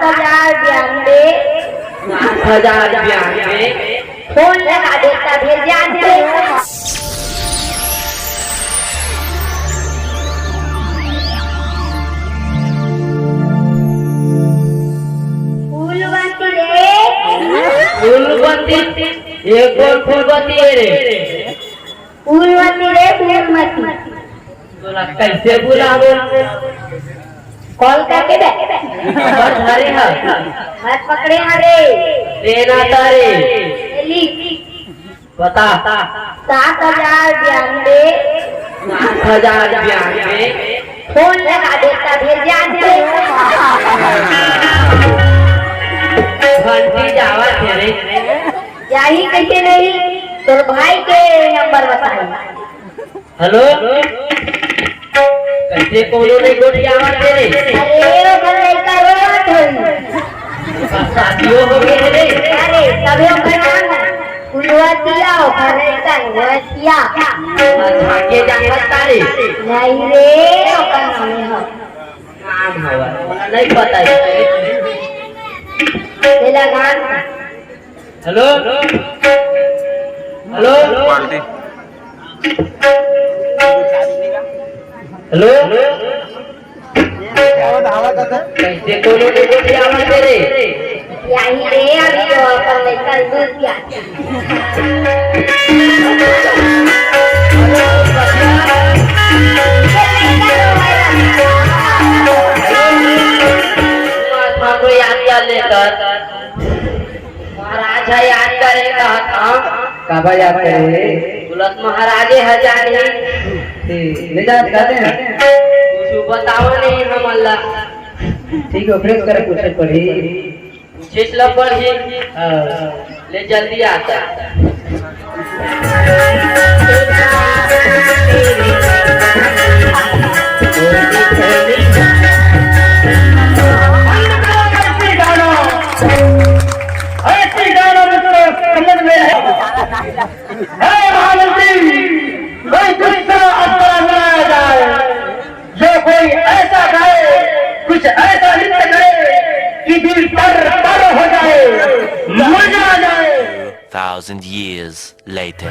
7,092 7,092 phone लगा देता भेजा दे। फूलवती रे फूलवती एक और फूलवती है रे फूलवती रे फूलमती तोला कैसे बुलावे कॉल करके दे बस हरे हाथ पकड़े हरे लेना तारे लिख बता 7,092 7,092 फोन लगा देता भेजा दे। घंटी जावा तेरे यही कैसे नहीं तोर भाई के नंबर बताई। हेलो कैसे कोनो नहीं गोटी आवा तेरे अरे ओकर लड़का रोत होई शादियों हो गए रे अरे तबे ओकर नाम फूलवतिया ओकर लड़का फूलवतिया भाग्य जावत तारे नहीं रे ओकर नाम है नाम हवा मला नहीं पता है तेरा गान हेलो हेलो हेलो कैसे कोनो नहीं गोटी आवा तेरे यही रे अभी तो ओकर लड़का दूध पिया को याद कर लेकर महाराज है याद करेगा काबा याद करे तुलत महाराजे हजारी ले जात कहते हैं कुछ बताओ नहीं हम अल्लाह ठीक है फ्रेश करे पूछे पड़ी पूछे लब पड़ी ले जल्दी आता कुछ ऐसा नृत्य करे कि दिल तर हो जाए मजा आ जाए 1,000 years later.